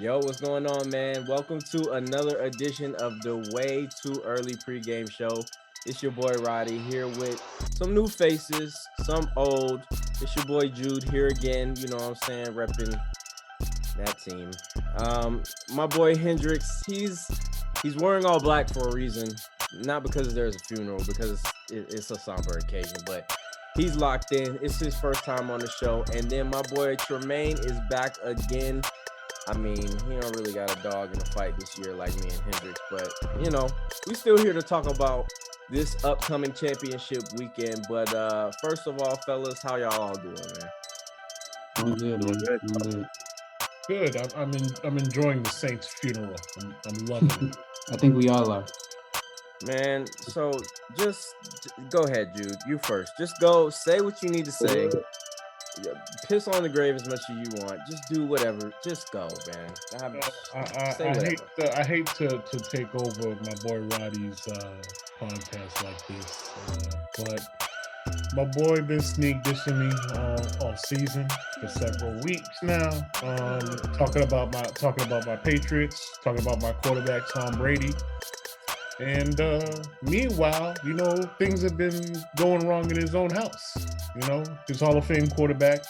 Yo, what's going on, man? Welcome to another edition of the Way Too Early pregame show. It's your boy Roddy here with some new faces, some old. It's your boy Jude here again. You know what I'm saying, repping that team. My boy Hendrixx, he's wearing all black for a reason, not because there's a funeral, because it's a somber occasion, but he's locked in. It's his first time on the show, and then my boy Tremaine is back again. I mean, he don't really got a dog in the fight this year like me and Hendrixx, but we still here to talk about this upcoming championship weekend. But first of all, fellas, how y'all all doing, man? I'm good, man. Good. I'm good. Good. I'm enjoying the Saints' funeral. I'm loving it. I think we all are. Man, so just go ahead, Jude. You first. Just go say what you need to say. Piss on the grave as much as you want. Just do whatever. Just go, man. I hate to take over my boy Roddy's podcast like this, but my boy been sneak dissing me all season for several weeks now. Talking about my Patriots, talking about my quarterback Tom Brady. And meanwhile, things have been going wrong in his own house. His Hall of Fame quarterback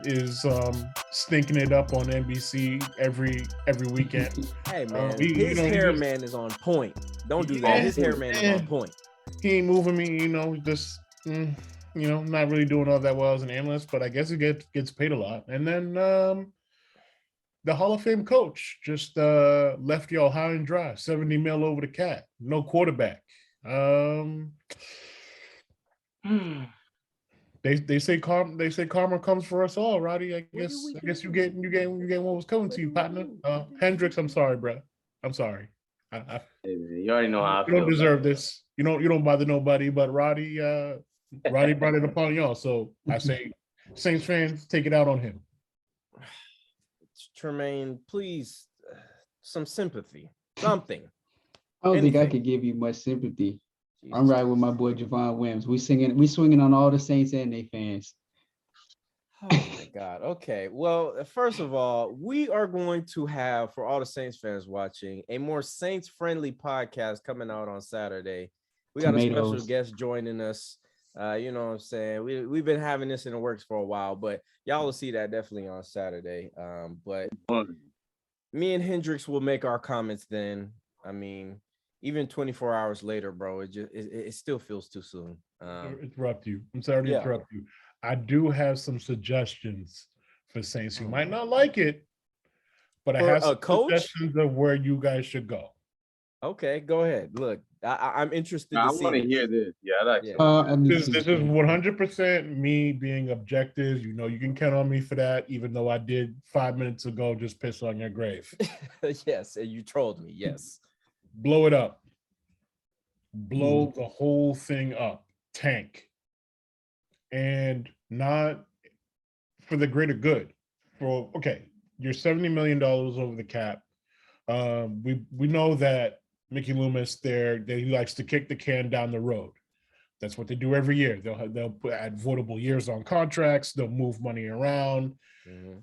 is stinking it up on NBC every weekend. Hey, man, his hair man is on point. Don't do that. His hair man is on point. He ain't moving me, just not really doing all that well as an analyst, but I guess he gets paid a lot. And then the Hall of Fame coach just left y'all high and dry, 70 mil over the cap, no quarterback. They say karma comes for us all, Roddy. I guess you get what was coming to you, partner. Hendrixx, I'm sorry, bro. I'm sorry. Hey, man, you already know how I You feel. don't deserve this. You don't bother nobody, but Roddy brought it upon y'all. So I say, Saints fans, take it out on him. Tremaine, please, some sympathy, something. I don't think I Anything. could give you much sympathy. Jesus. I'm riding with my boy Javon Wims. We swinging on all the Saints and their fans. Oh my God. Okay. Well, first of all, we are going to have, for all the Saints fans watching, a more Saints-friendly podcast coming out on Saturday. We got a special guest joining us. You know what I'm saying? We've been having this in the works for a while, but y'all will see that definitely on Saturday. But me and Hendrixx will make our comments then. I mean, even 24 hours later, bro, it still feels too soon. Interrupt you. I'm sorry to interrupt you. I do have some suggestions for Saints. You might not like it, but I have some suggestions of where you guys should go. Okay, go ahead. Look, I'm interested. I want to hear this. Yeah, I like This is 100% me being objective. You can count on me for that, even though I did 5 minutes ago just piss on your grave. Yes, and you trolled me. Yes. Blow it up. Blow the whole thing up. Tank. And not for the greater good. You're $70 million over the cap. We know that Mickey Loomis that he likes to kick the can down the road. That's what they do every year. They'll add votable years on contracts. They'll move money around. Mm-hmm.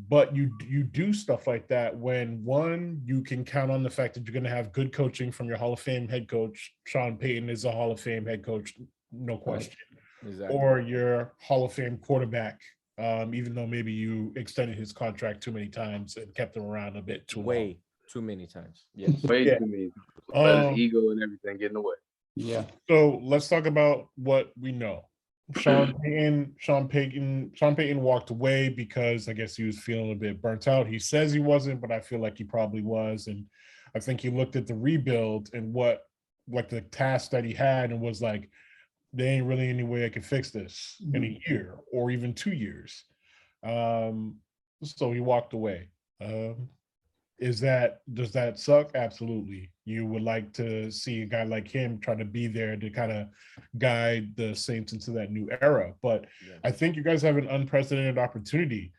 But you do stuff like that when, one, you can count on the fact that you're going to have good coaching from your Hall of Fame head coach. Sean Payton is a Hall of Fame head coach, no question. Exactly. Or your Hall of Fame quarterback, even though maybe you extended his contract too many times and kept him around a bit too long. Too many times. Yes. Way too many. Let his ego and everything get in the way. Yeah. So let's talk about what we know. Sean Payton walked away because I guess he was feeling a bit burnt out. He says he wasn't, but I feel like he probably was. And I think he looked at the rebuild and what the task that he had and was like, there ain't really any way I can fix this in a year or even 2 years. So he walked away. Does that suck? Absolutely. You would like to see a guy like him try to be there to kind of guide the Saints into that new era. But yeah. I think you guys have an unprecedented opportunity.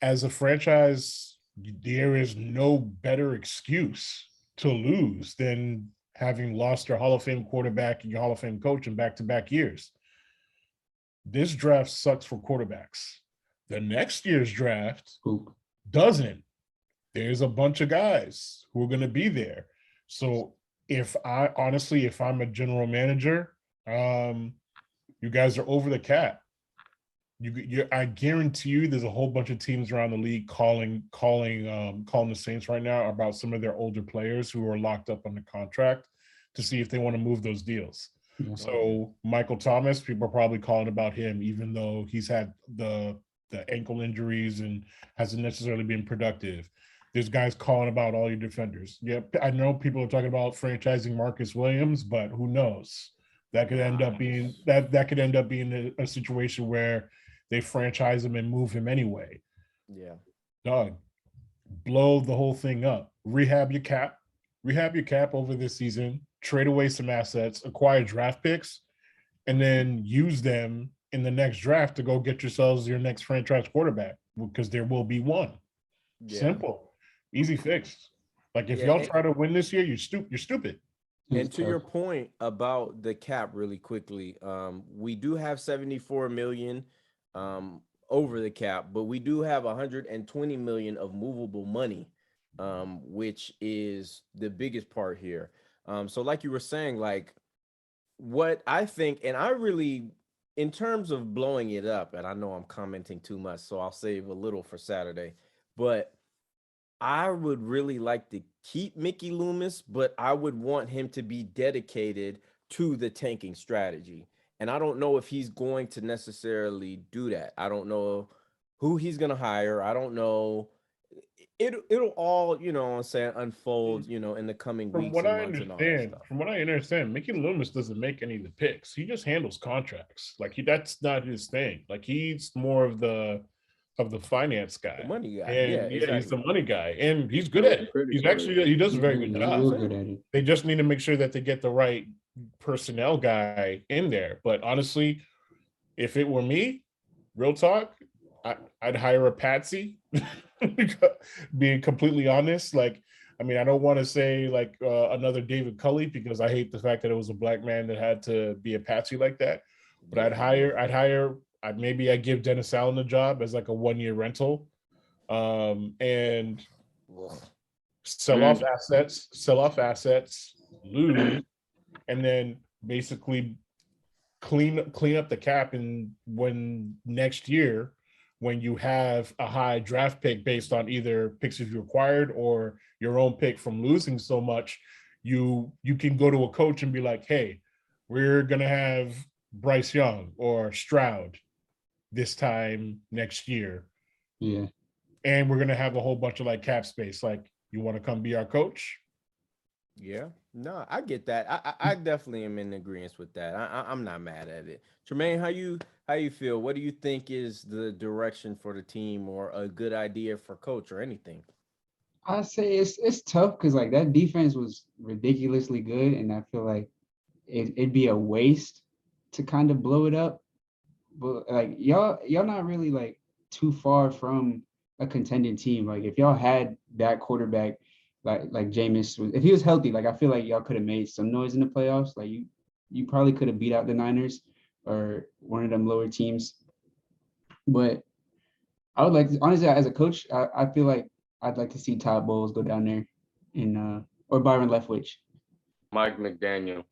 As a franchise, there is no better excuse to lose than having lost your Hall of Fame quarterback and your Hall of Fame coach in back-to-back years. This draft sucks for quarterbacks. The next year's draft doesn't. There's a bunch of guys who are going to be there. So if I'm a general manager, you guys are over the cap. I guarantee you, there's a whole bunch of teams around the league calling the Saints right now about some of their older players who are locked up under contract to see if they want to move those deals. Yeah. So Michael Thomas, people are probably calling about him, even though he's had the ankle injuries and hasn't necessarily been productive. There's guys calling about all your defenders. Yep, I know people are talking about franchising Marcus Williams, but who knows? That could end up being a situation where they franchise him and move him anyway. Yeah. Dog, blow the whole thing up. Rehab your cap over this season, trade away some assets, acquire draft picks, and then use them in the next draft to go get yourselves your next franchise quarterback, because there will be one. Yeah. Simple. Easy fix. Like if y'all try to win this year, you're stupid. And to your point about the cap really quickly, we do have 74 million over the cap, but we do have 120 million of movable money, which is the biggest part here. So like you were saying, like what I think, and I really, in terms of blowing it up, and I know I'm commenting too much, so I'll save a little for Saturday, but I would really like to keep Mickey Loomis, but I would want him to be dedicated to the tanking strategy. And I don't know if he's going to necessarily do that. I don't know who he's going to hire. I don't know. It'll all, you know what I'm saying, unfold, you know, in the coming weeks. From what I understand, Mickey Loomis doesn't make any of the picks. He just handles contracts. Like that's not his thing. Like he's more of the finance guy, the money guy. And exactly. He's the money guy, and he's good at it. He does a very good job. They just need to make sure that they get the right personnel guy in there. But honestly, if it were me, real talk, I'd hire a patsy. Being completely honest, like, I mean, I don't want to say like another David Culley, because I hate the fact that it was a black man that had to be a patsy like that. But I'd give Dennis Allen a job as like a 1-year rental, and sell off assets, lose, and then basically clean up the cap. And when next year, when you have a high draft pick based on either picks you acquired or your own pick from losing so much, you can go to a coach and be like, hey, we're gonna have Bryce Young or Stroud this time next year. Yeah. And we're going to have a whole bunch of like cap space. Like, you want to come be our coach? Yeah. No, I get that. I definitely am in agreement with that. I'm not mad at it. Tremaine, how you feel? What do you think is the direction for the team, or a good idea for coach, or anything? I say it's tough, because like that defense was ridiculously good, and I feel like it'd be a waste to kind of blow it up. But like y'all not really like too far from a contending team. Like if y'all had that quarterback, like Jameis, if he was healthy, like I feel like y'all could have made some noise in the playoffs. Like you probably could have beat out the Niners or one of them lower teams. But I would like to, honestly, as a coach, I feel like I'd like to see Todd Bowles go down there or Byron Leftwich. Mike McDaniel.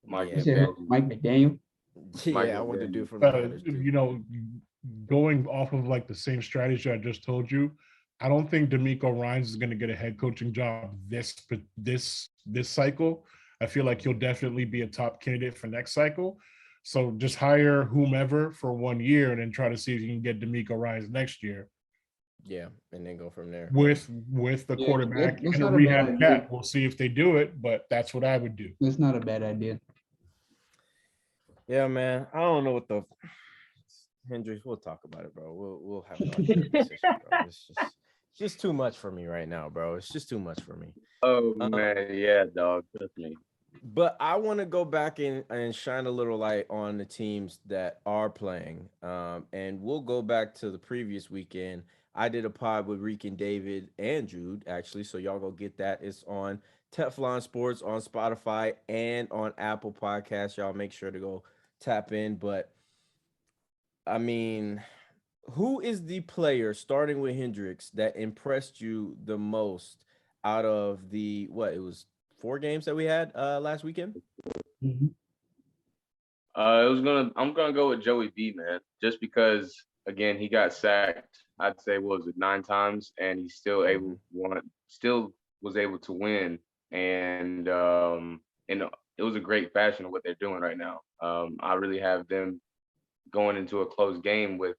Mike McDaniel. Yeah, I want to do from you know, going off of like the same strategy I just told you, I don't think D'Amico Ryans is going to get a head coaching job this cycle. I feel like he'll definitely be a top candidate for next cycle. So just hire whomever for 1 year and then try to see if you can get D'Amico Ryans next year. Yeah, and then go from there with the quarterback and a rehab cap. We'll see if they do it, but that's what I would do. That's not a bad idea. Yeah, man. I don't know what the Hendrixx. We'll talk about it, bro. We'll have another conversation, bro. It's just too much for me right now, bro. It's just too much for me. Oh man, yeah, dog. Trust me. But I want to go back and shine a little light on the teams that are playing. And we'll go back to the previous weekend. I did a pod with Reek and David and Jude, actually. So y'all go get that. It's on Teflon Sports on Spotify and on Apple Podcasts. Y'all make sure to go tap in. But I mean, Who is the player starting with Hendrixx that impressed you the most out of the what it was 4 games that we had last weekend? Mhm. I'm gonna go with Joey B, man, just because again he got sacked. I'd say what was it 9 times, and he still was able to win, and it was a great fashion of what they're doing right now. I really have them going into a close game with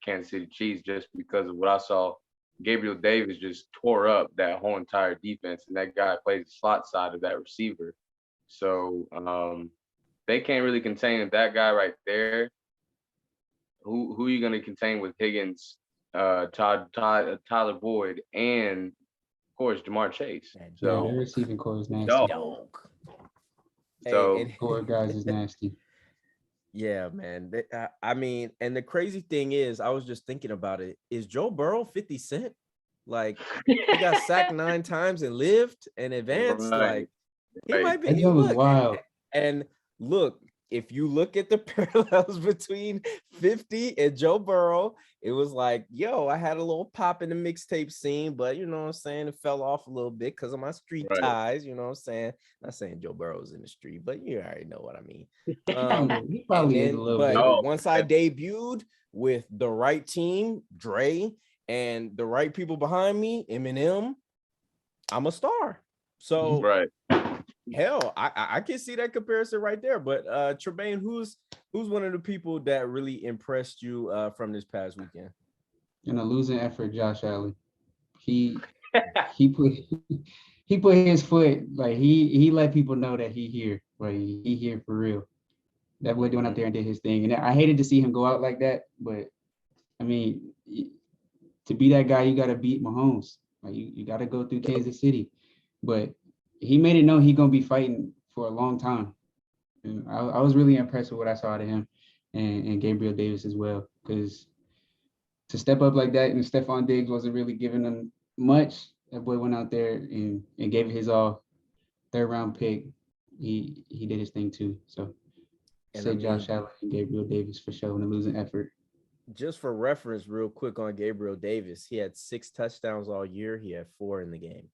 Kansas City Chiefs just because of what I saw. Gabriel Davis just tore up that whole entire defense, and that guy plays the slot side of that receiver. So they can't really contain that guy right there. Who are you going to contain with Higgins, Tyler Boyd, and of course Jamar Chase? That Yeah, their So receiving core is nasty. dog. Hey, So Core guys is nasty. yeah, man. I mean, and the crazy thing is, I was just thinking about it. Is Joe Burrow 50 Cent? Like, he got sacked 9 times and lived and advanced. right, Like, he right. might be. That joke was wild. And look, if you look at the parallels between 50 and Joe Burrow, it was like, yo, I had a little pop in the mixtape scene, but you know what I'm saying? It fell off a little bit because of my street Right. ties. You know what I'm saying? Not saying Joe Burrow's in the street, but you already know what I mean. He probably is a little bit. Oh, Once I debuted with the right team, Dre, and the right people behind me, Eminem, I'm a star. So right. hell, I can see that comparison right there. But Tremaine, who's one of the people that really impressed you from this past weekend? In a losing effort, Josh Allen. He he put he put his foot, like he let people know that he here. Like he here for real. That boy went out there and did his thing. And I hated to see him go out like that, but I mean, to be that guy, you gotta beat Mahomes. Like you gotta go through Kansas City. But he made it known he gonna be fighting for a long time. And I was really impressed with what I saw out of him and Gabriel Davis as well. Because to step up like that, and Stephon Diggs wasn't really giving them much. That boy went out there and gave it his all. 3rd-round pick. He did his thing too. So And say I Josh mean, Allen and Gabriel Davis for showing a losing effort. just for reference, real quick on Gabriel Davis, he had 6 touchdowns all year. He had 4 in the game.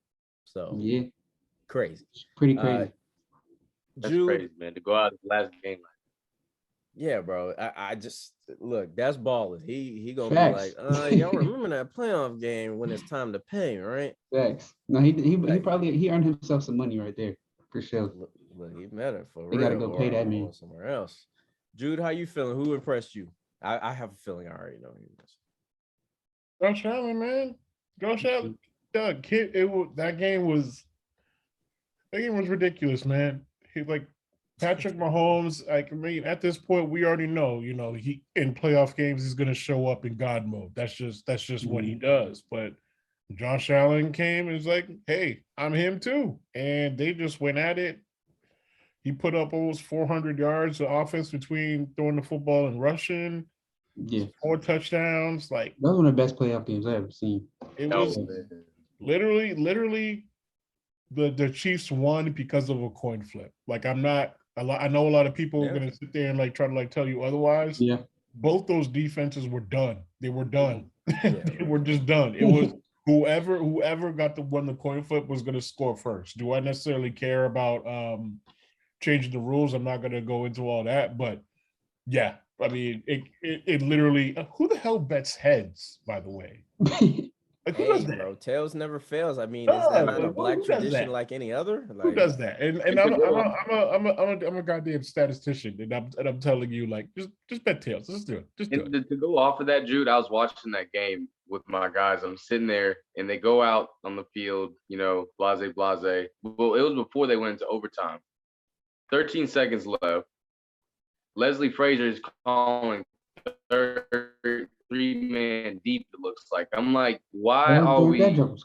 So Yeah, crazy. pretty crazy. That's Jude, crazy, man. To go out the last game. yeah, bro. I just look, that's balling. He gonna Facts. be like, y'all remember that playoff game when it's time to pay, right? Facts. No, he Like, probably he earned himself some money right there for sure. look, he better for They real, gotta go pay that man. or somewhere else. Jude, how you feeling? Who impressed you? I have a feeling I already know who impressed. Josh Allen, man. Josh Allen. Doug, kid, that game was ridiculous, man. He like Patrick Mahomes. Like, I mean, at this point, we already know, he in playoff games he's gonna show up in God mode. That's just what he does. But Josh Allen came and was like, hey, I'm him too. And they just went at it. He put up almost 400 yards of offense between throwing the football and rushing. Yeah, 4 touchdowns. Like, that was one of the best playoff games I ever seen. it Oh, was man. literally the Chiefs won because of a coin flip. Like, I know a lot of people are gonna sit there and like try to like tell you otherwise. Yeah, Both those defenses were done. They were done. Yeah. They were just done. It was whoever got the coin flip was gonna score first. Do I necessarily care about changing the rules? I'm not gonna go into all that, but yeah, I mean, it literally. Who the hell bets heads? By the way, like, who does Hey, that? bro, tails never fails. I mean, is that not a black tradition like any other? Who Like, does that? And I'm a goddamn statistician, and I'm telling you, like, just bet tails. Just do it. Just do it. And to go off of that, Jude, I was watching that game with my guys. I'm sitting there, and they go out on the field, blase, blase. Well, it was before they went into overtime. 13 seconds left. Leslie Frazier is calling 3-man deep, it looks like. I'm like, why are we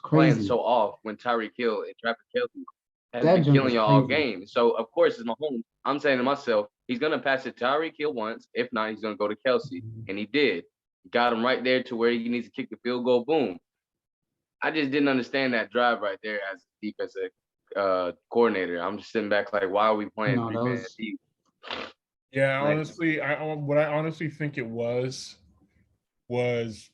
playing so off when Tyreek Hill and Travis Kelce has been killing y'all all game? So, of course, as Mahomes, I'm saying to myself, he's going to pass it to Tyreek Hill once. If not, he's going to go to Kelce. And he did. Got him right there to where he needs to kick the field goal. Boom. I just didn't understand that drive right there as a defensive coordinator. I'm just sitting back like, why are we playing 3-man deep? Yeah, honestly, what I honestly think it was was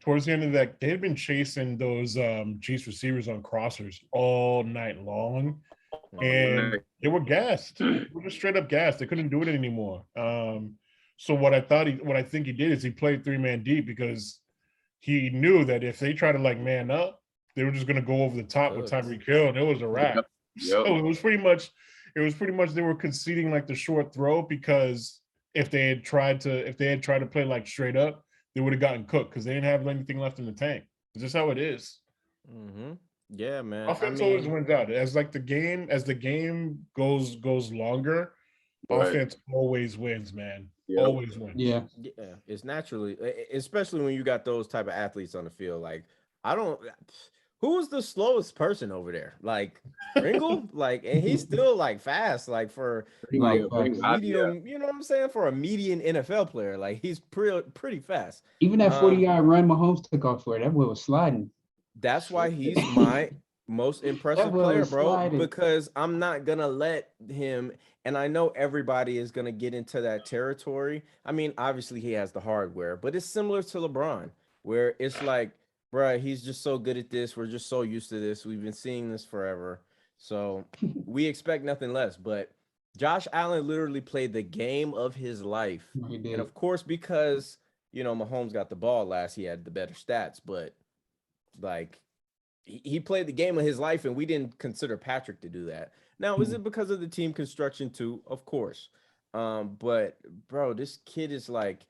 towards the end of that, they had been chasing those Chiefs receivers on crossers all night long, and they were gassed. They were just straight up gassed. They couldn't do it anymore. So what I think he did is he played 3-man deep because he knew that if they try to like man up, they were just going to go over the top with Tyreek Hill, and it was a wrap. Yep. So it was pretty much they were conceding like the short throw, because if they had tried to play like straight up, they would have gotten cooked because they didn't have anything left in the tank. It's just how it is. Mm-hmm. Yeah, man. Offense always wins out. As the game goes longer, offense always wins, man. Yep. Always wins. Yeah. Yeah. It's naturally, especially when you got those type of athletes on the field. Like, who's the slowest person over there? Like Ringle? Like, and he's still like fast, like for like medium, you know what I'm saying? For a median NFL player, like he's pretty fast. Even that 40-yard run Mahomes took off for, that boy was sliding. That's why he's my most impressive player, bro, because I'm not going to let him, and I know everybody is going to get into that territory. I mean, obviously he has the hardware, but it's similar to LeBron, where it's like, bro, he's just so good at this. We're just so used to this. We've been seeing this forever. So we expect nothing less. But Josh Allen literally played the game of his life. And of course, because, you know, Mahomes got the ball last, he had the better stats. But, like, he played the game of his life, and we didn't consider Patrick to do that. Now, is it because of the team construction too? Of course. But, bro, this kid is like,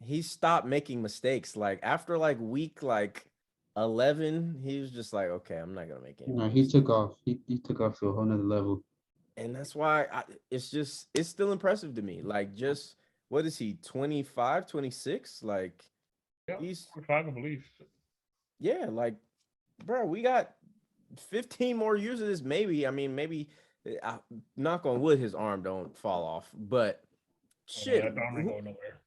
he stopped making mistakes. Like, after, like, week, like, 11, he was just like, okay, I'm not gonna make any. No, he took off. He took off to a whole nother level. And that's why it's still impressive to me. Like, just what is he, 25, 26? Like, he's 25, I believe. Yeah, like, bro, we got 15 more years of this. Maybe, I mean, knock on wood, his arm don't fall off. But shit, that arm ain't going nowhere.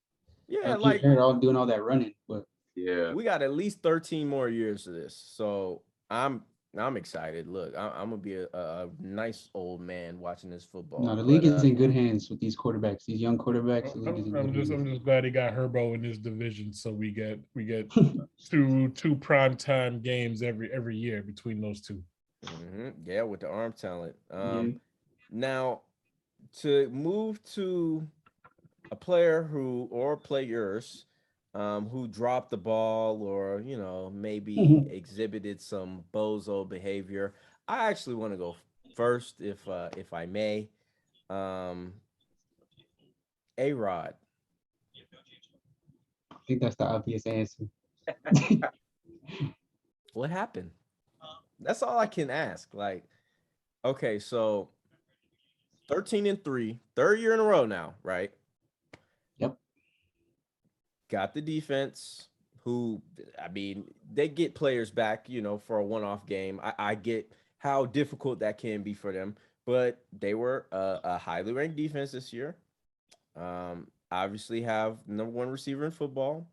Yeah, like doing all that running, but yeah, we got at least 13 more years of this. So I'm excited. Look, I'm gonna be a nice old man watching this football. No, the league is in good hands with these quarterbacks, these young quarterbacks. I'm just glad he got Herbo in this division, so we get two prime games every year between those two. Mm-hmm. Yeah, with the arm talent. Now to move to a player or players who dropped the ball or, you know, maybe exhibited some bozo behavior. I actually want to go first, if I may. A-Rod. I think that's the obvious answer. What happened? That's all I can ask. Like, okay, so 13-3, third year in a row now, right? Yep. Got the defense who, I mean, they get players back, you know, for a one-off game. I get how difficult that can be for them, but they were a highly ranked defense this year. Obviously have number one receiver in football,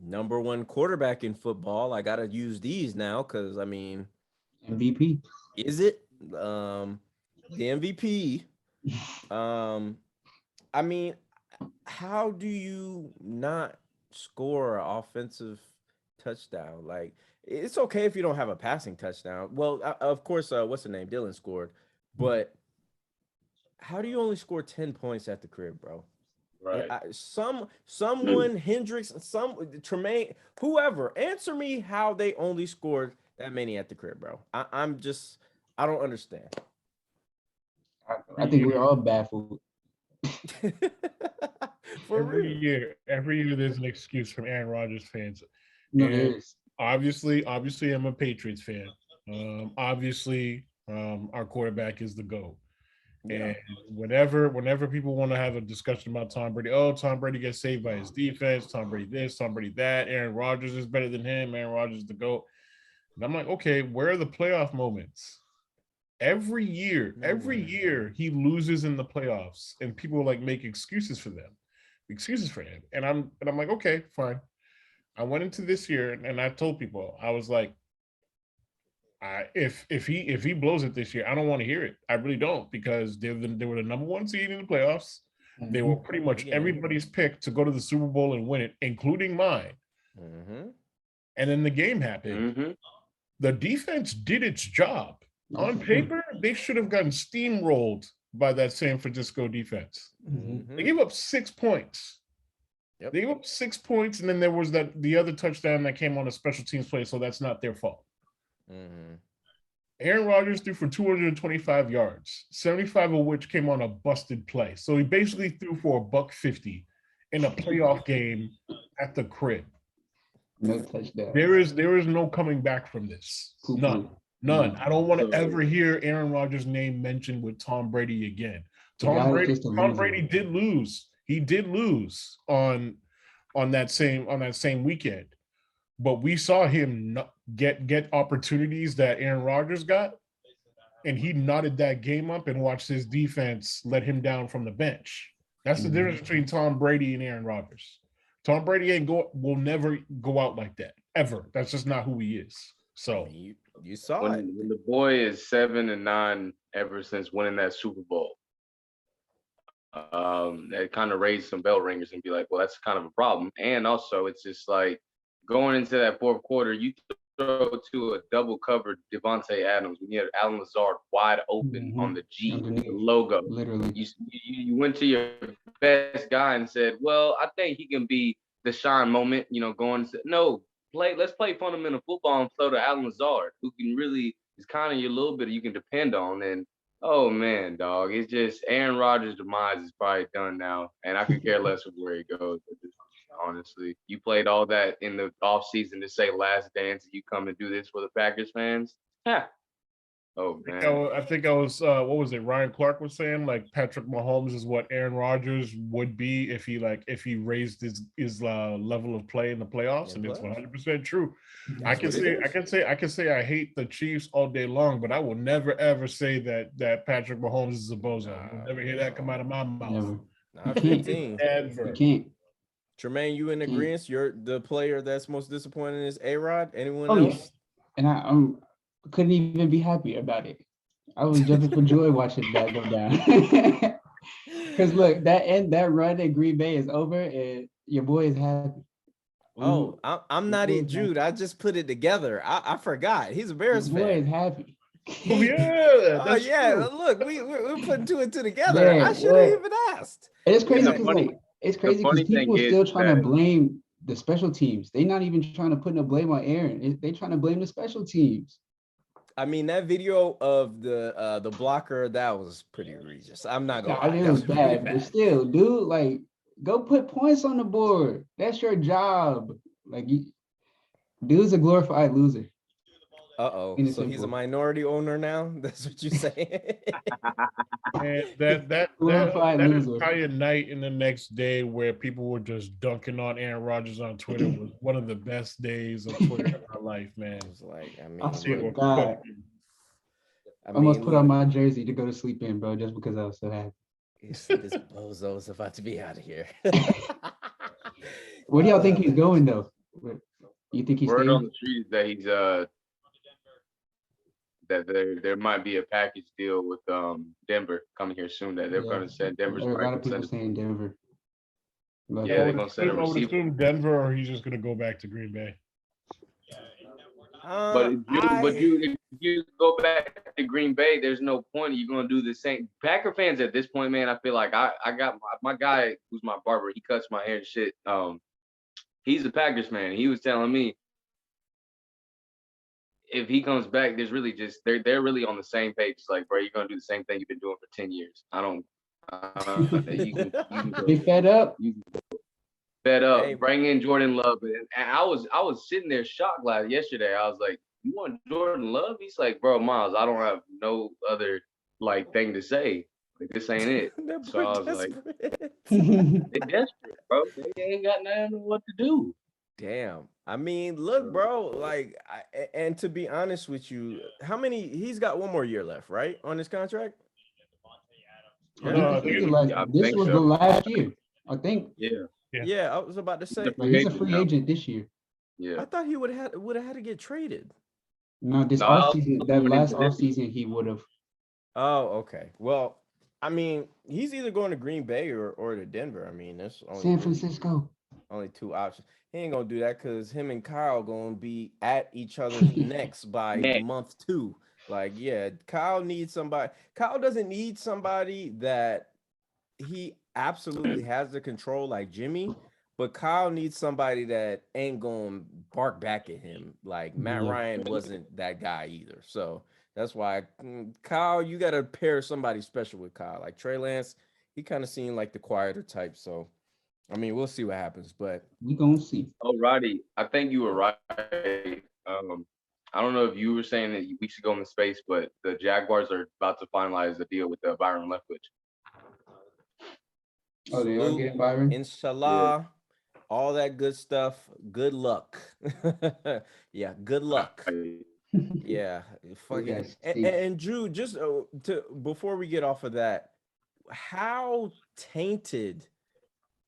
number one quarterback in football. I got to use these now because, I mean, MVP. Is it? The MVP. I mean, how do you not score an offensive touchdown? Like, it's okay if you don't have a passing touchdown. Well, of course, what's the name? Dylan scored. But how do you only score 10 points at the crib, bro? Right. Someone, Hendrixx, Tremaine, whoever, answer me how they only scored that many at the crib, bro. I don't understand. I think we're all baffled. Every year there's an excuse from Aaron Rodgers fans. No, there is. Obviously, I'm a Patriots fan. Obviously, our quarterback is the GOAT. Yeah. And whenever people want to have a discussion about Tom Brady, Tom Brady gets saved by his defense, Tom Brady this, Tom Brady that, Aaron Rodgers is better than him, Aaron Rodgers is the GOAT. And I'm like, okay, where are the playoff moments? Every year he loses in the playoffs, and people like make excuses for him. And I'm like, okay, fine. I went into this year and I told people, I was like, if he blows it this year, I don't want to hear it. I really don't, because they were the number one seed in the playoffs. They were pretty much everybody's pick to go to the Super Bowl and win it, including mine. Mm-hmm. And then the game happened. Mm-hmm. The defense did its job. On paper, they should have gotten steamrolled by that San Francisco defense. Mm-hmm. They gave up 6 points. Yep. They gave up 6 points, and then there was the other touchdown that came on a special teams play, so that's not their fault. Mm-hmm. Aaron Rodgers threw for 225 yards, 75 of which came on a busted play. So he basically threw for $150 in a playoff game at the crib. No touchdown. There is no coming back from this. None. I don't want to ever hear Aaron Rodgers' name mentioned with Tom Brady again. Tom Brady did lose. He did lose on that same weekend. But we saw him get opportunities that Aaron Rodgers got, and he knotted that game up and watched his defense let him down from the bench. That's the difference between Tom Brady and Aaron Rodgers. Tom Brady will never go out like that, ever. That's just not who he is. So you saw it. When the boy is 7-9 ever since winning that Super Bowl, that kind of raised some bell ringers and be like, well, that's kind of a problem. And also, it's just like, going into that fourth quarter, you throw to a double covered Devontae Adams when you had Alan Lazard wide open on the G logo. Literally. You went to your best guy and said, well, I think he can be the shine moment, going and say, no, let's play fundamental football and throw to Alan Lazard, who can really is kind of your little bit you can depend on. And oh man, dog, it's just Aaron Rodgers' demise is probably done now. And I could care less of where he goes. Honestly, you played all that in the offseason to say last dance, and you come and do this for the Packers fans? Oh man, I think I was what was it? Ryan Clark was saying like Patrick Mahomes is what Aaron Rodgers would be if he raised his level of play in the playoffs, and it's 100% true. I can say I hate the Chiefs all day long, but I will never ever say that Patrick Mahomes is a bozo. You'll never hear that come out of my mouth. Never. Not 15. Ever. You can't. Tremaine, you in agreement? You're the player that's most disappointing is A-Rod. Anyone else? Yeah. And I couldn't even be happy about it. I was jumping for joy watching that go down. Because look, that run in Green Bay is over, and your boy is happy. Oh, I'm not in Jude. I just put it together. I forgot. He's a Bears fan. Your boy is happy. Oh yeah, oh yeah. True. Look, we're putting two and two together. Yeah, I should have even asked. And it's crazy because because people are still trying to blame the special teams. They're not even trying to put no blame on Aaron. They're trying to blame the special teams. I mean, that video of the blocker, that was pretty egregious. I'm not gonna lie. It was bad, but still, dude, like, go put points on the board. That's your job. Like, dude's a glorified loser. Uh-oh. So he's a minority owner now? That's what you're saying? And that entire night and the next day where people were just dunking on Aaron Rodgers on Twitter was one of the best days of Twitter in my life, man. It was like, I swear to God. I almost put on my jersey to go to sleep in, bro, just because I was so happy. This bozo is about to be out of here. Where do y'all think he's going, though? You think he's word on the street that he's that there might be a package deal with Denver coming here soon, that they're going to send Denver's. There are a lot of people saying Denver. Yeah, they're going to send a receiver. I would assume Denver, or he's just going to go back to Green Bay. But if you go back to Green Bay, there's no point. You're going to do the same. Packer fans at this point, man, I feel like I got my guy who's my barber. He cuts my hair and shit. He's a Packers fan. He was telling me, if he comes back, there's really just they're really on the same page. It's like, bro, you're gonna do the same thing you've been doing for 10 years. I don't. You can be fed up. Fed up. Hey, bring in Jordan Love, and I was sitting there shocked yesterday. I was like, you want Jordan Love? He's like, bro, Miles, I don't have no other thing to say. Like, this ain't it. So I was like, they're desperate, bro. They ain't got nothing what to do. Damn. I mean, look, bro, and to be honest with you, he's got one more year left, right, on his contract? This was the last year, I think. Yeah, I was about to say. He's a free agent this year. Yeah. I thought he would have had to get traded. No, this offseason, that last offseason, he would have. Oh, okay. Well, I mean, he's either going to Green Bay or to Denver. I mean, that's San Francisco. Only two options. He ain't gonna do that because him and Kyle gonna be at each other's necks by month 2. Like, yeah, Kyle needs somebody. Kyle doesn't need somebody that he absolutely has the control like Jimmy, but Kyle needs somebody that ain't gonna bark back at him. Like Matt Yeah. Ryan wasn't that guy either. So that's why Kyle, you gotta pair somebody special with Kyle. Like Trey Lance, he kind of seemed like the quieter type. So I mean, we'll see what happens. But We gonna see. Oh, Roddy, I think you were right. I don't know if you were saying it weeks ago in the space, but the Jaguars are about to finalize the deal with Byron Leftwich. Oh, they are salute, getting Byron. Yeah. inshallah, all that good stuff. Good luck. Yeah, good luck. Yeah, We fucking gotta and, see. and Drew, just to before we get off of that, how tainted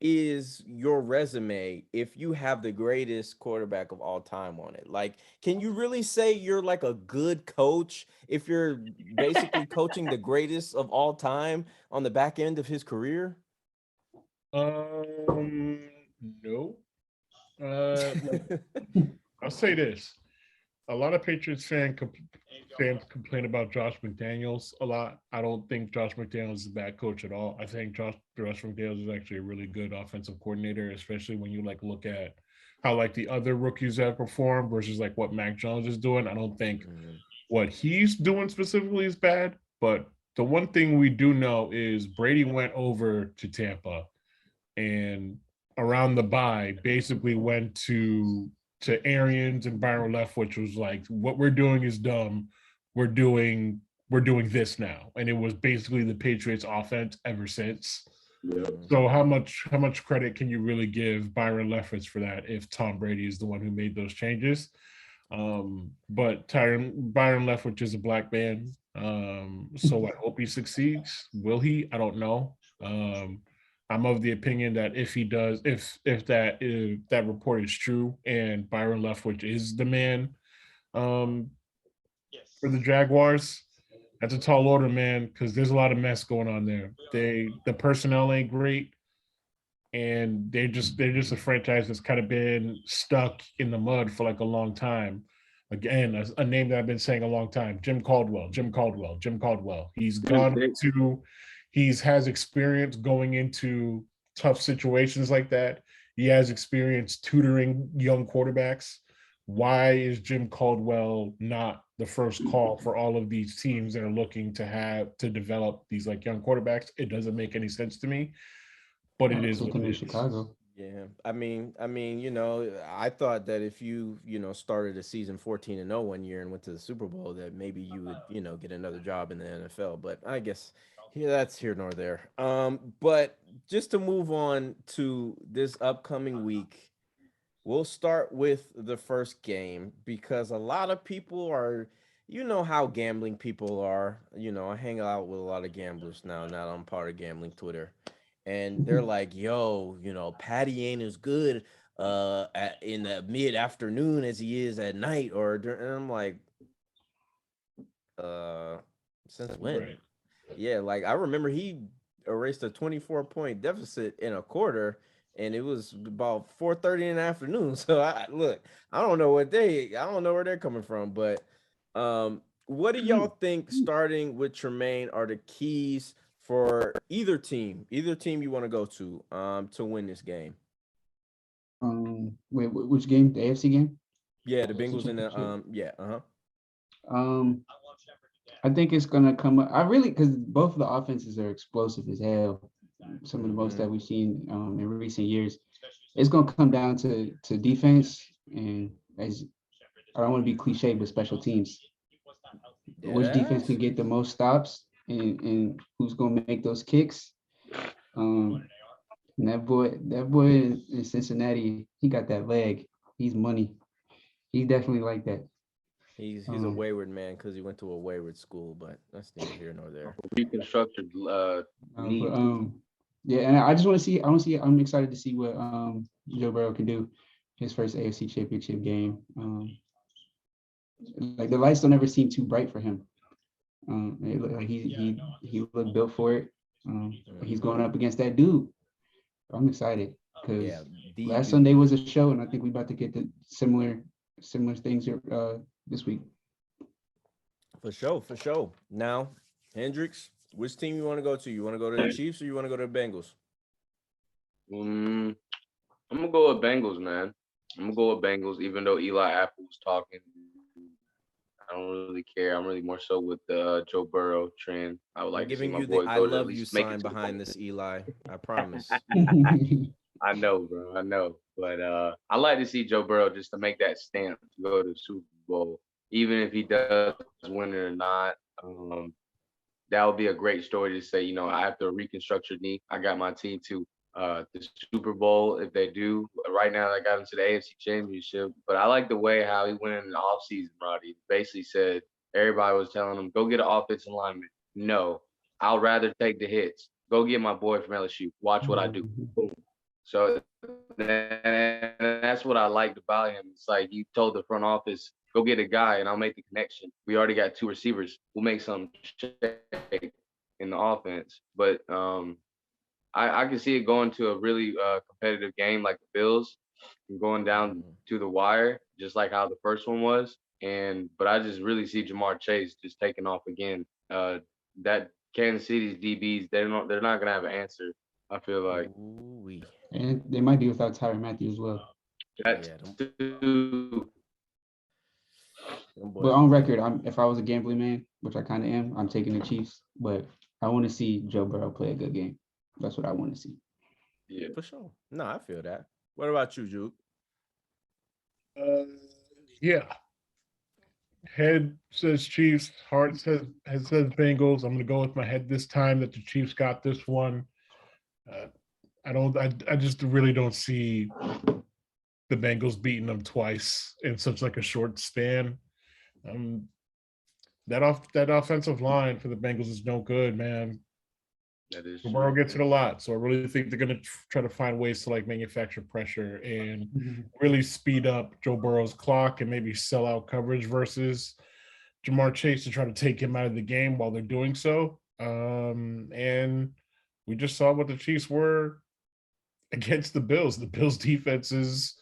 is your resume if you have the greatest quarterback of all time on it? Like, can you really say you're like a good coach if you're basically coaching the greatest of all time on the back end of his career? No. I'll say this: a lot of Patriots fans complain about Josh McDaniels a lot. I don't think Josh McDaniels is a bad coach at all. I think Josh McDaniels is actually a really good offensive coordinator, especially when you like look at how like the other rookies have performed versus like what Mac Jones is doing. I don't think what he's doing specifically is bad, but the one thing we do know is Brady went over to Tampa and around the bye basically went to Arians and Byron Left, which was like, what we're doing is dumb. We're doing this now. And it was basically the Patriots offense ever since. Yeah. So how much credit can you really give Byron Leftwich for that if Tom Brady is the one who made those changes? But Byron Leftwich is a black man. So I hope he succeeds. Will he? I don't know. I'm of the opinion that if he does, if that report is true and Byron Leftwich is the man for the Jaguars, that's a tall order, man, because there's a lot of mess going on there. The personnel ain't great, and they're just a franchise that's kind of been stuck in the mud for like a long time. Again, a name that I've been saying a long time: Jim Caldwell. He's has experience going into tough situations like that. He has experience tutoring young quarterbacks. Why is Jim Caldwell not the first call for all of these teams that are looking to develop these like young quarterbacks? It doesn't make any sense to me, but it is what it in is. Chicago. Yeah, I mean, I thought that if you started a season 14-0 one year and went to the Super Bowl, that maybe you would, get another job in the NFL. But I guess that's here nor there. But just to move on to this upcoming week, we'll start with the first game because a lot of people are, how gambling people are. I hang out with a lot of gamblers now. Now that I'm part of gambling Twitter, and they're like, "Yo, Patty ain't as good in the mid afternoon as he is at night." And I'm like, since when? Right. Yeah, like I remember he erased a 24-point deficit in a quarter, and it was about 4:30 in the afternoon. So I don't know where they're coming from, but what do y'all think starting with Tremaine are the keys for either team you want to go to win this game? Wait, which game? The AFC game? Yeah, the Bengals and the I think it's gonna come up. I really because both of the offenses are explosive as hell. Some of the most that we've seen in recent years. It's gonna come down to defense and as I don't want to be cliche, but special teams. Which defense can get the most stops and who's gonna make those kicks? And that boy in Cincinnati, he got that leg. He's money. He's definitely like that. He's a wayward man because he went to a wayward school, but that's neither here nor there. Reconstructed knee. Yeah, and I just want to see. I'm excited to see what Joe Burrow can do his first AFC Championship game. Like the lights don't ever seem too bright for him. It looked like he looked built for it. He's going up against that dude. I'm excited because Last Sunday was a show, and I think we about to get the similar things here this week. For sure. Now, Hendrixx, which team you want to go to? You want to go to the Chiefs or you want to go to the Bengals? I'm gonna go with Bengals, man. I'm gonna go with Bengals, even though Eli Apple was talking. I don't really care. I'm really more so with the Joe Burrow trend. I would like to see my boy I go to at love you least make it sign to the behind bowl. this, Eli. I promise. I know, bro. I know. But I like to see Joe Burrow just to make that stamp to go to the Super Bowl, even if he does win it or not. That would be a great story to say, after a reconstructed knee, I got my team to the Super Bowl if they do. Right now, I got him to the AFC Championship. But I like the way how he went in the offseason, Roddy. Basically said everybody was telling him, go get an offensive lineman. No, I'll rather take the hits. Go get my boy from LSU. Watch what I do. Boom. So that's what I liked about him. It's like you told the front office, go get a guy and I'll make the connection. We already got 2 receivers. We'll make some shake in the offense. But I can see it going to a really competitive game like the Bills and going down to the wire, just like how the first one was. But I just really see Jamar Chase just taking off again. That Kansas City's DBs, they're not gonna have an answer. I feel like. Ooh-wee. And they might be without Tyrann Mathieu as well. But on record, if I was a gambling man, which I kind of am, I'm taking the Chiefs. But I want to see Joe Burrow play a good game. That's what I want to see. Yeah, for sure. No, I feel that. What about you, Jude? Yeah. Head says Chiefs. Heart says Bengals. I'm going to go with my head this time that the Chiefs got this one. I just really don't see the Bengals beating them twice in such like a short span. That offensive line for the Bengals is no good, man. That is Burrow gets it a lot, so I really think they're going to try to find ways to like manufacture pressure and really speed up Joe Burrow's clock and maybe sell out coverage versus Jamar Chase to try to take him out of the game while they're doing so. And we just saw what the Chiefs were against the Bills. The Bills defense is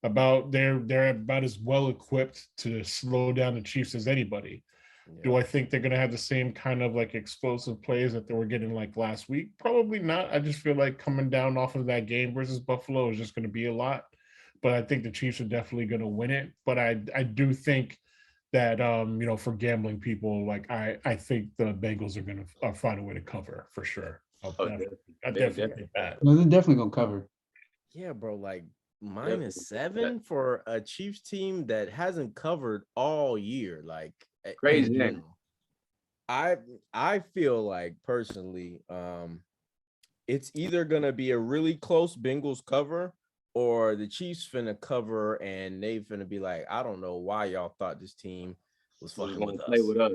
they're about as well equipped to slow down the Chiefs as anybody. Yeah. Do I think they're going to have the same kind of like explosive plays that they were getting like last week? Probably not. I just feel like coming down off of that game versus Buffalo is just going to be a lot. But I think the Chiefs are definitely going to win it. But I do think that for gambling people, like I think the Bengals are going to find a way to cover for sure. I definitely think that. No, they're definitely going to cover. Yeah, bro. Like -7 for a Chiefs team that hasn't covered all year. Like crazy. I feel like personally, it's either gonna be a really close Bengals cover or the Chiefs finna cover and they finna be like, I don't know why y'all thought this team was fucking with us. Play with us.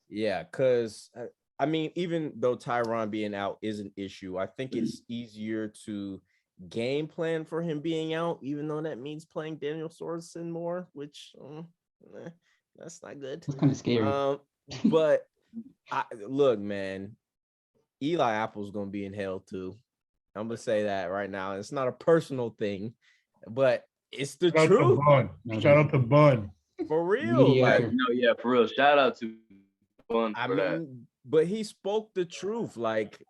Yeah, because I mean, even though Tyron being out is an issue, I think it's easier to game plan for him being out, even though that means playing Daniel Sorensen more, which that's not good. It's kind of scary. But look, man, Eli Apple's gonna be in hell too. I'm gonna say that right now. It's not a personal thing, but it's the truth. Shout out to Bun. For real. For real. Shout out to Bun for that. But he spoke the truth. Like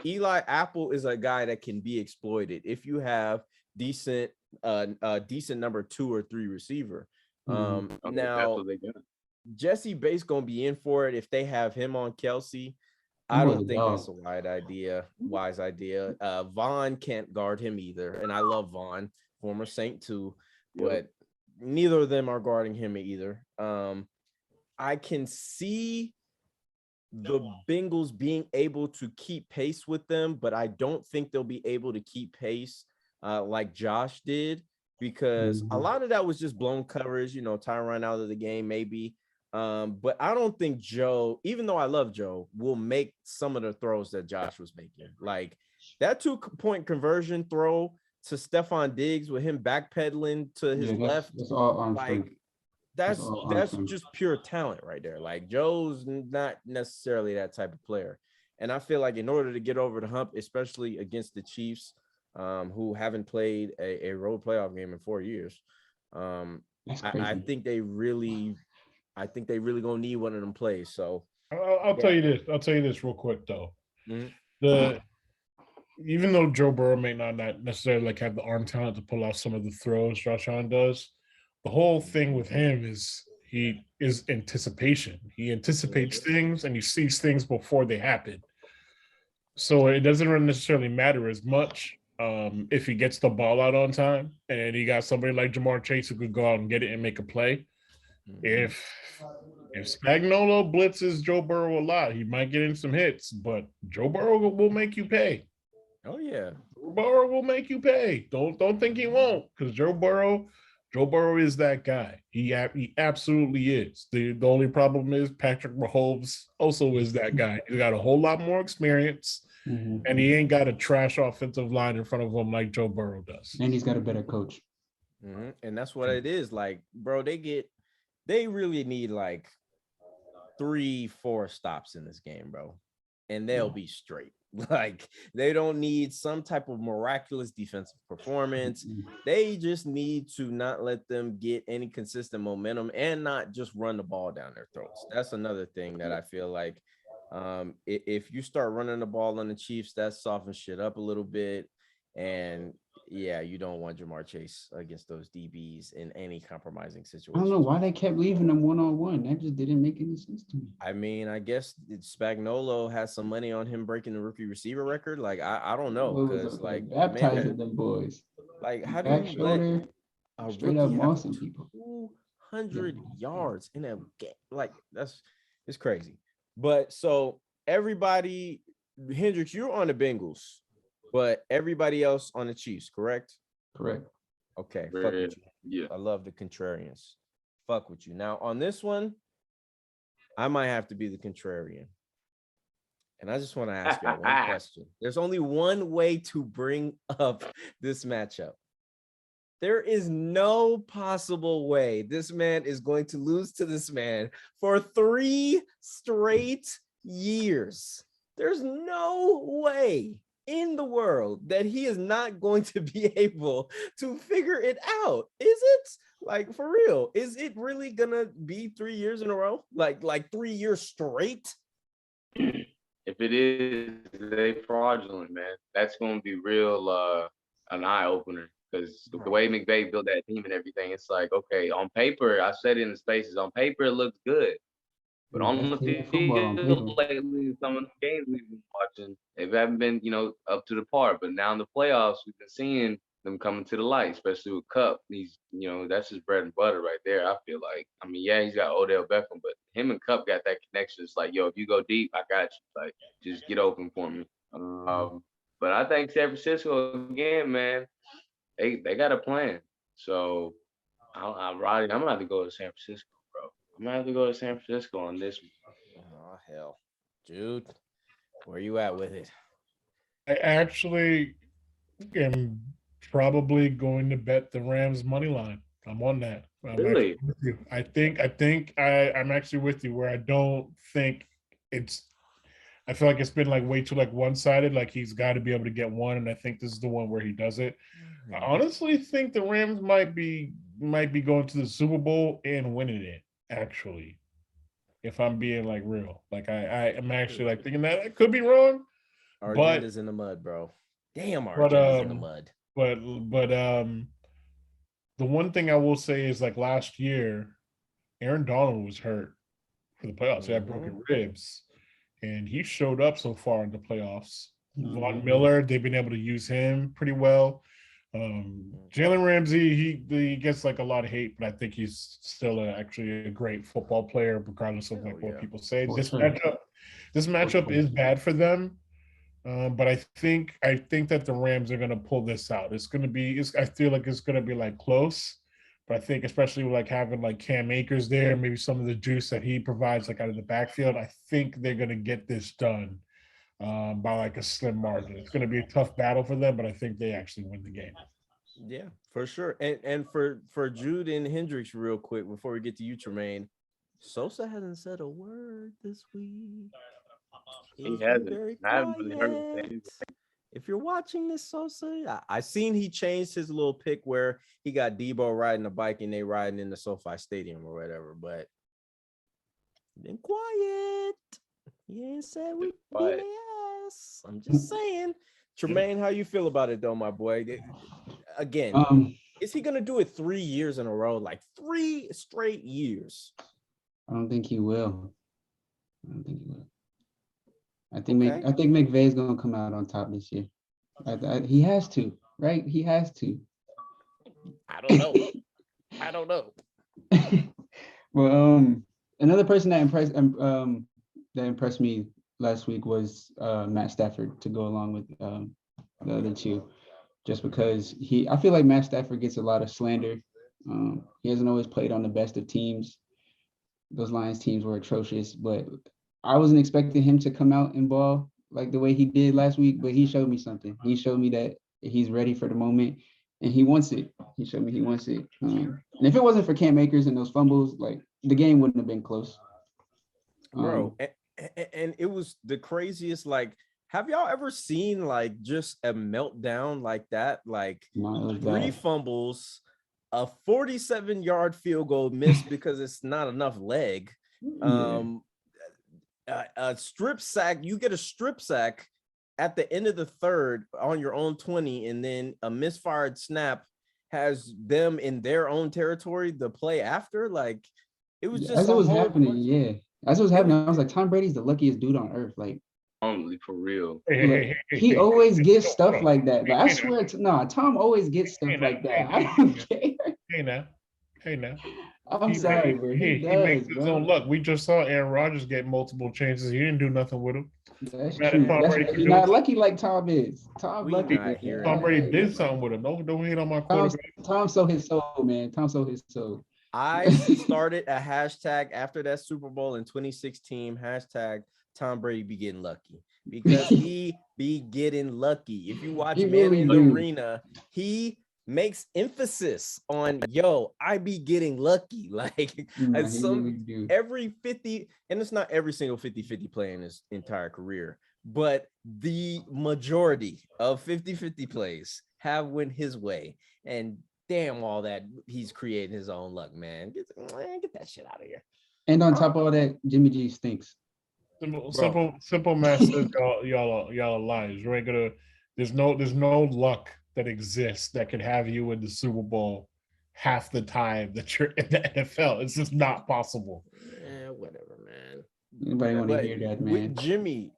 Eli Apple is a guy that can be exploited if you have decent number 2 or 3 receiver. Now Jesse Bates gonna be in for it if they have him on Kelsey. I don't think that's a wise idea. Vaughn can't guard him either, and I love Vaughn, former Saint too, but neither of them are guarding him either. I can see the Bengals being able to keep pace with them, but I don't think they'll be able to keep pace like Josh did, because a lot of that was just blown coverage, Tyron out of the game maybe. But I don't think Joe, even though I love Joe, will make some of the throws that Josh was making. Like that 2-point conversion throw to Stephon Diggs with him backpedaling to his left. That's all on like that's just pure talent right there. Like Joe's not necessarily that type of player. And I feel like in order to get over the hump, especially against the Chiefs, who haven't played a road playoff game in 4 years. That's I crazy. think they really gonna need one of them plays. So I'll tell you this. I'll tell you this real quick though. mhm. The Even though Joe Burrow may not necessarily like have the arm talent to pull off some of the throws Josh Allen does, the whole thing with him is he is anticipation. He anticipates things and he sees things before they happen. So it doesn't really necessarily matter as much if he gets the ball out on time and he got somebody like Jamar Chase who could go out and get it and make a play. If Spagnuolo blitzes Joe Burrow a lot, he might get in some hits, but Joe Burrow will make you pay. Oh yeah. Joe Burrow will make you pay. Don't think he won't, because Joe Burrow is that guy. He absolutely is. The only problem is Patrick Mahomes also is that guy. He's got a whole lot more experience, and he ain't got a trash offensive line in front of him like Joe Burrow does. And he's got a better coach. And that's what it is. Like, bro, they really need like 3-4 stops in this game, bro, and they'll be straight. Like, they don't need some type of miraculous defensive performance. They just need to not let them get any consistent momentum and not just run the ball down their throats. That's another thing that I feel like if you start running the ball on the Chiefs, that softens shit up a little bit. And yeah, you don't want Jamar Chase against those DBs in any compromising situation. I don't know why they kept leaving them one-on-one. That just didn't make any sense to me. I mean, I guess Spagnuolo has some money on him breaking the rookie receiver record. Like, I don't know, because like baptizing them boys. Like, how do Back you let shoulder, a straight up rookie have mossing people. 200 yards in a game? Like, it's crazy. But so everybody, Hendrixx, you're on the Bengals, but everybody else on the Chiefs, correct? Correct. Okay, fuck with you. Yeah. I love the contrarians. Fuck with you. Now, on this one, I might have to be the contrarian. And I just want to ask you one question. There's only one way to bring up this matchup. There is no possible way this man is going to lose to this man for 3 straight years. There's no way in the world that he is not going to be able to figure it out. Is it? Like, for real? Is it really gonna be 3 years in a row? Like 3 years straight? If it is, they fraudulent, man. That's gonna be real an eye opener, because the way McVay built that team and everything, it's like, okay, on paper, I said it in the spaces, on paper it looks good. But on the field lately, some of the games we've been watching, they haven't been, up to the par. But now in the playoffs, we've been seeing them coming to the light, especially with Cup. He's, that's his bread and butter right there. I feel like, I mean, yeah, he's got Odell Beckham, but him and Cup got that connection. It's like, yo, if you go deep, I got you. Like, just get open for me. But I think San Francisco again, man, they got a plan. So, Roddy, I'm gonna have to go to San Francisco. I'm gonna have to go to San Francisco on this one. Oh, hell. Jude, where you at with it? I actually am probably going to bet the Rams money line. I'm on that. Really? I think I'm actually with you, where I don't think I feel like it's been like way too like one-sided. Like, he's got to be able to get one, and I think this is the one where he does it. I honestly think the Rams might be going to the Super Bowl and winning it. Actually, if I'm being like real, like I am actually like thinking that. I could be wrong. Our but agenda's in the mud, bro. Damn, our agenda's in the mud. But the one thing I will say is, like, last year, Aaron Donald was hurt for the playoffs. He had broken ribs, and he showed up so far in the playoffs. Von Miller, they've been able to use him pretty well. Jalen Ramsey, he gets like a lot of hate, but I think he's still actually a great football player, regardless of like what people say. This matchup is bad for them, but I think that the Rams are going to pull this out. I feel like it's going to be like close, but I think especially with like having like Cam Akers there, maybe some of the juice that he provides like out of the backfield, I think they're going to get this done by like a slim margin. It's going to be a tough battle for them, but I think they actually win the game. Yeah, for sure. And for Jude and Hendrixx, real quick, before we get to you, Tremaine, Sosa hasn't said a word this week. He hasn't. I haven't really heard him say anything. if you're watching this, Sosa, I seen he changed his little pick where he got Debo riding a bike and they riding in the SoFi Stadium or whatever, but been quiet. He ain't said we beat their ass. I'm just saying. Tremaine, how you feel about it though, my boy? Again, is he gonna do it 3 years in a row? Like 3 straight years? I don't think he will. I don't think he will. I think McVay's gonna come out on top this year. He has to, right? He has to. I don't know. I don't know. Well, another person that impressed me last week was Matt Stafford, to go along with the other two, just because I feel like Matt Stafford gets a lot of slander. He hasn't always played on the best of teams. Those Lions teams were atrocious, but I wasn't expecting him to come out and ball like the way he did last week, but he showed me something. He showed me that he's ready for the moment and he wants it. He showed me he wants it. And if it wasn't for Cam Akers and those fumbles, like the game wouldn't have been close. Bro, and it was the craziest. Like, have y'all ever seen like just a meltdown like that? Like 3 fumbles, a 47-yard field goal missed because it's not enough leg. A strip sack, you get a strip sack at the end of the third on your own 20, and then a misfired snap has them in their own territory the play after. Like, it was just as it was happening. Yeah, as it was happening, I was like, Tom Brady's the luckiest dude on earth. Like, only for real. He always gets stuff like that. But I swear Tom always gets stuff like that. I don't care. Hey now. I'm sorry, bro. He makes his own luck. We just saw Aaron Rodgers get multiple chances. He didn't do nothing with him. That's true. He's not lucky like Tom is. Tom lucky. Tom Brady did something with him. Don't hate on my quarterback. Tom sold his soul, man. Tom sold his soul. I started a hashtag after that Super Bowl in 2016. Hashtag Tom Brady be getting lucky, because he be getting lucky. If you watch Man in the Arena, he makes emphasis on, I be getting lucky. Like, every 50, and it's not every single 50-50 play in his entire career, but the majority of 50-50 plays have went his way. And damn, all that he's creating his own luck, man. Get that shit out of here. And on top of all that, Jimmy G stinks. Simple math says y'all are liars. You ain't gonna. There's no luck that exists that could have you in the Super Bowl half the time that you're in the NFL. It's just not possible. Whatever, man. Anybody want to hear that, man? With Jimmy,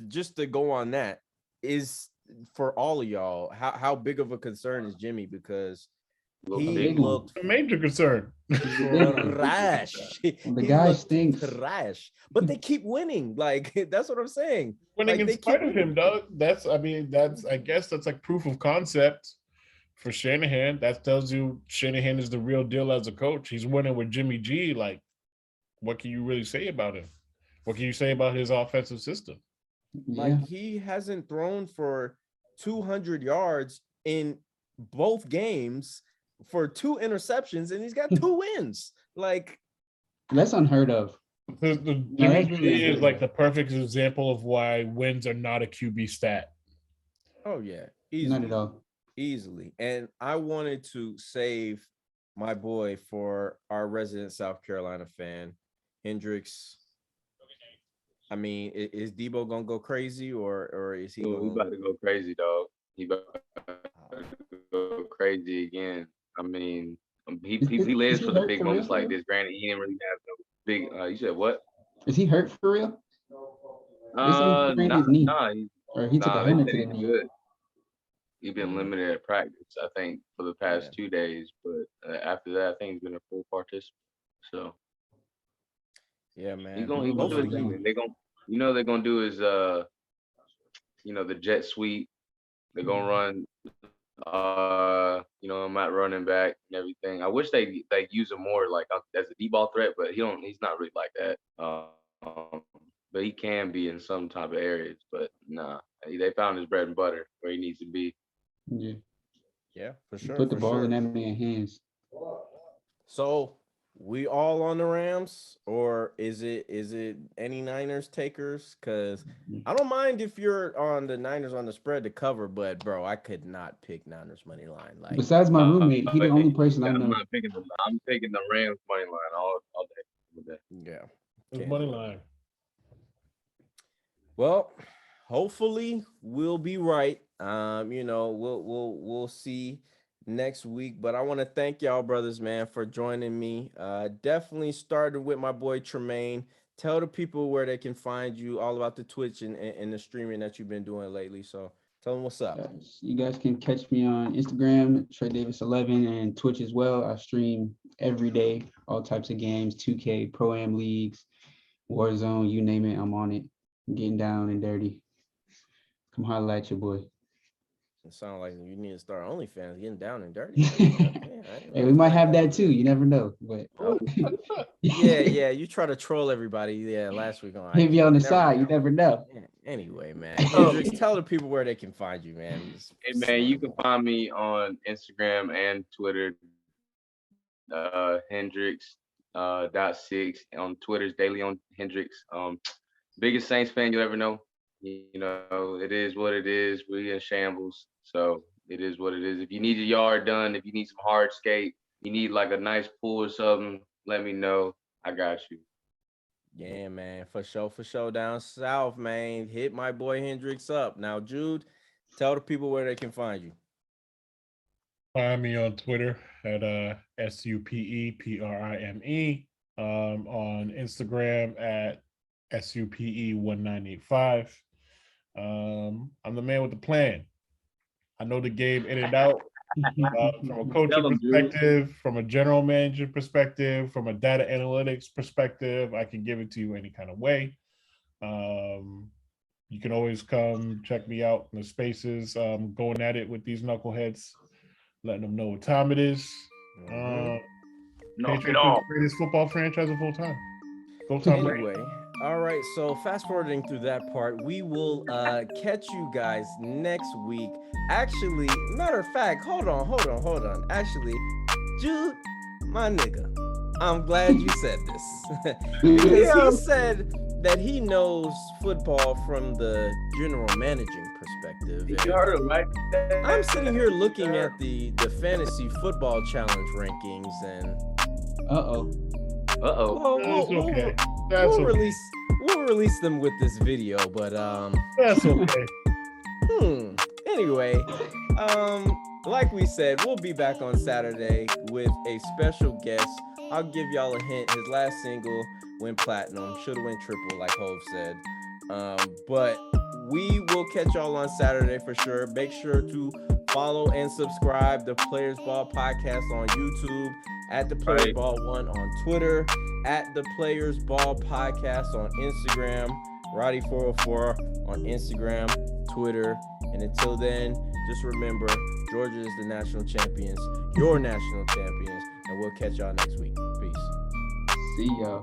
just to go on that, is for all of y'all, how big of a concern is Jimmy? Because he looked a major concern. Trash. The guy stinks. Trash. But they keep winning. Like, that's what I'm saying. Winning in spite of him, Doug. I guess that's like proof of concept for Shanahan. That tells you Shanahan is the real deal as a coach. He's winning with Jimmy G. Like, what can you really say about him? What can you say about his offensive system? Like, he hasn't thrown for 200 yards in both games for 2 interceptions, and he's got 2 wins. Like, that's unheard of. Jimmy G is like the perfect example of why wins are not a QB stat. Oh yeah, easily. Not at all. Easily. And I wanted to save my boy for our resident South Carolina fan, Hendrixx. I mean, is Debo gonna go crazy, or is he? He about to go crazy, dog. He about to go crazy again. I mean, he lives for the big moments like this. Granted, he didn't really have no big. You said what? Is he hurt for real? Nah. Or he took a helmet to the knee. Good. He's been limited at practice, I think, for the past 2 days. But after that, I think he's been a full participant. So. Yeah, man. He's gonna do his thing. They're gonna do is the jet sweep. They're gonna run Matt running back and everything. I wish they use him more like as a deep ball threat, but he's not really like that. But he can be in some type of areas. But nah, they found his bread and butter where he needs to be. Yeah, for sure. Put the ball in that man's hands. So we all on the Rams, or is it any Niners takers? Because I don't mind if you're on the Niners on the spread to cover, but bro, I could not pick Niners money line. Like, Besides my roommate, he the only person I I'm know. not picking I'm taking the Rams money line all day with that. yeah, His can't money do it. line. Well, hopefully we'll be right. We'll see next week. But I want to thank y'all, brothers, man, for joining me. Definitely started with my boy Tremaine. Tell the people where they can find you, all about the Twitch and the streaming that you've been doing lately. So tell them what's up. You guys can catch me on Instagram, TreyDavis11, and Twitch as well. I stream every day, all types of games, 2K, Pro-Am leagues, Warzone, you name it, I'm on it. I'm getting down and dirty. Come holla at your boy. It sounds like you need to start OnlyFans, getting down and dirty. Hey, we might have that too. You never know. But yeah. You try to troll everybody. Yeah, last week on. Hit me on the side. You never know. Anyway, man. Hendrixx, tell the people where they can find you, man. Hey man, you can find me on Instagram and Twitter. Hendrixx .6 on Twitter's daily on Hendrixx. Biggest Saints fan you'll ever know. You know, it is what it is. We in shambles, so it is what it is. If you need your yard done, if you need some hard skate, you need like a nice pool or something, let me know. I got you. Yeah, man, for sure down south, man. Hit my boy Hendrixx up. Now, Jude, tell the people where they can find you. Find me on Twitter at SUPEPRIME. On Instagram at SUPE1985. I'm the man with the plan. I know the game in and out. From a coaching perspective, from a general manager perspective, from a data analytics perspective, I can give it to you any kind of way. You can always come check me out in the spaces. Going at it with these knuckleheads, letting them know what time it is. Knock it off. Greatest football franchise of all time. Go Tom Brady. Anyway, all right. So fast forwarding through that part, we will catch you guys next week. Actually, matter of fact, hold on. Actually, Jude, my nigga, I'm glad you said this because he said that he knows football from the general managing perspective. You heard him, right? I'm sitting here looking at the fantasy football challenge rankings, and Uh-oh. we'll release them with this video, but That's okay. Anyway, like we said, we'll be back on Saturday with a special guest. I'll give y'all a hint. His last single went platinum, should have went triple, like Hov said. But we will catch y'all on Saturday for sure. Make sure to follow and subscribe the Players Ball Podcast on YouTube, at the Players Ball 1 on Twitter, at the Players Ball Podcast on Instagram, Roddy 404 on Instagram, Twitter. And until then, just remember, Georgia is the national champions, your national champions, and we'll catch y'all next week. Peace. See y'all.